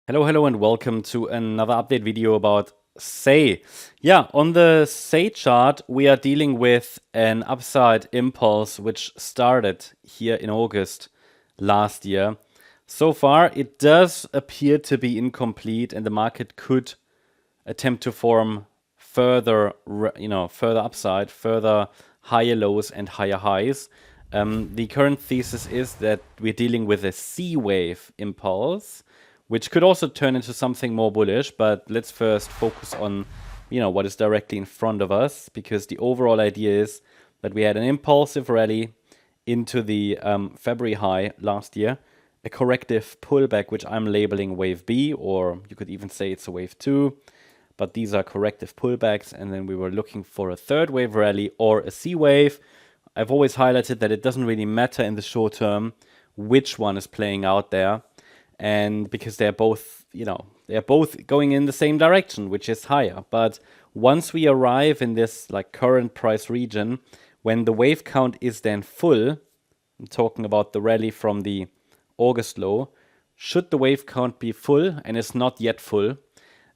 Hello, and welcome to another update video about SEI. Yeah, on the SEI chart, we are dealing with an upside impulse which started here in August last year. So far, it does appear to be incomplete, and the market could attempt to form further, further upside, further higher lows and higher highs. The current thesis is that we're dealing with a C wave impulse, which could also turn into something more bullish. But let's first focus on, what is directly in front of us, because the overall idea is that we had an impulsive rally into the February high last year, a corrective pullback, which I'm labeling wave B, or you could even say it's a wave 2. But these are corrective pullbacks, and then we were looking for a third wave rally or a C wave. I've always highlighted that it doesn't really matter in the short term which one is playing out there, and because they're both, they're both going in the same direction, which is higher. But once we arrive in this current price region, when the wave count is then full, I'm talking about the rally from the August low, should the wave count be full and it's not yet full,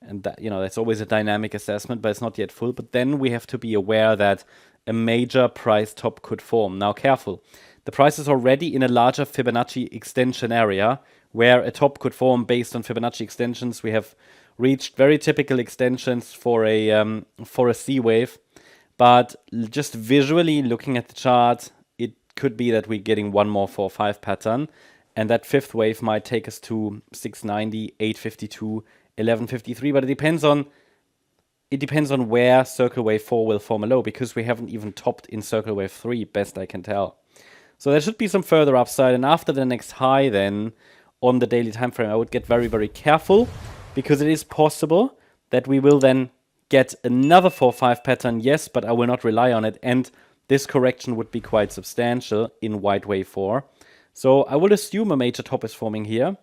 and that, that's always a dynamic assessment, but it's not yet full. But then we have to be aware that a major price top could form. Now, careful. The price is already in a larger Fibonacci extension area where a top could form based on Fibonacci extensions. We have reached very typical extensions for a C wave. But just visually looking at the chart, it could be that we're getting one more 4-5 pattern. And that fifth wave might take us to 690, 852, 1153. But it depends on where Circle Wave 4 will form a low, because we haven't even topped in Circle Wave 3, best I can tell. So there should be some further upside. And after the next high then, on the daily time frame, I would get very, very careful, because it is possible that we will then get another 4-5 pattern, yes, but I will not rely on it. And this correction would be quite substantial in white wave 4. So I will assume a major top is forming here.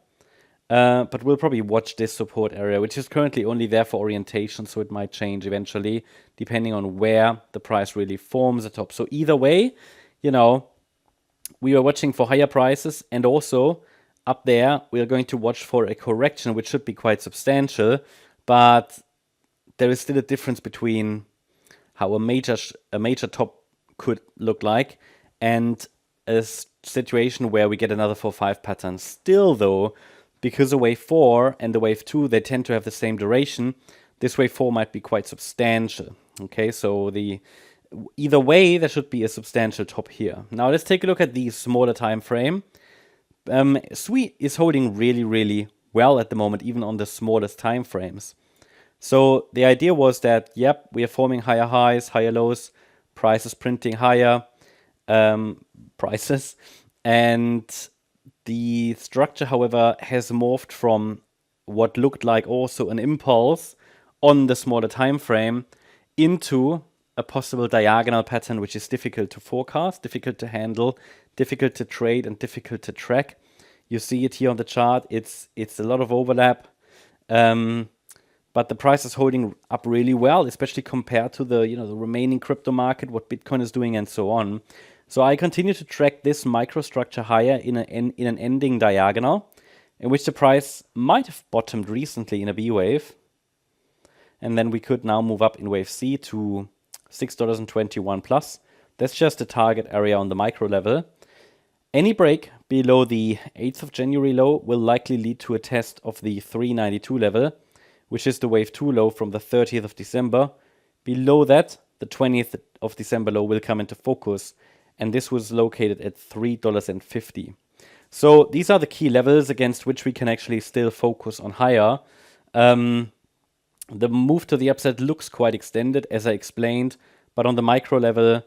But we'll probably watch this support area, which is currently only there for orientation, so it might change eventually, depending on where the price really forms a top. So either way, we are watching for higher prices, and also up there, we are going to watch for a correction, which should be quite substantial, but there is still a difference between how a major top could look like and a situation where we get another 4-5 pattern. Still, though, because the wave 4 and the wave 2, they tend to have the same duration, this wave 4 might be quite substantial. Okay, so either way, there should be a substantial top here. Now, let's take a look at the smaller time frame. SUI is holding really, really well at the moment, even on the smallest time frames. So the idea was that, yep, we are forming higher highs, higher lows, prices printing higher prices, and the structure, however, has morphed from what looked like also an impulse on the smaller time frame into a possible diagonal pattern, which is difficult to forecast, difficult to handle, difficult to trade, and difficult to track. You see it here on the chart. It's a lot of overlap, but the price is holding up really well, especially compared to the the remaining crypto market, what Bitcoin is doing, and so on. So I continue to track this microstructure higher in an ending diagonal, in which the price might have bottomed recently in a B wave, and then we could now move up in wave C to $6.21 plus. That's just the target area on the micro level. Any break below the 8th of January low will likely lead to a test of the 392 level, which is the wave 2 low from the 30th of December. Below that, the 20th of December low will come into focus, and this was located at $3.50. So these are the key levels against which we can actually still focus on higher. The move to the upside looks quite extended, as I explained, but on the micro level,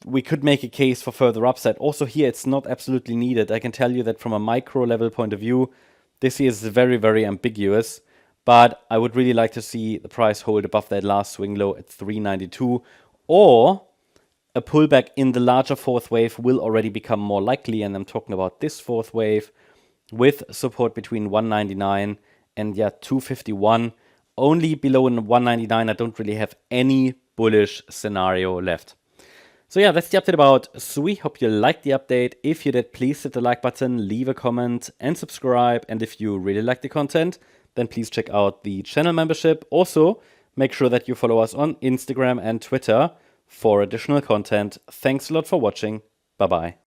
we could make a case for further upside. Also here, it's not absolutely needed. I can tell you that from a micro level point of view, this is very, very ambiguous, but I would really like to see the price hold above that last swing low at 392, or a pullback in the larger fourth wave will already become more likely, and I'm talking about this fourth wave with support between 199 and 251. Only below 199, I don't really have any bullish scenario left. So yeah, that's the update about SUI. Hope you liked the update. If you did, please hit the like button, leave a comment, and subscribe. And if you really like the content, then please check out the channel membership. Also, make sure that you follow us on Instagram and Twitter for additional content. Thanks a lot for watching. Bye-bye.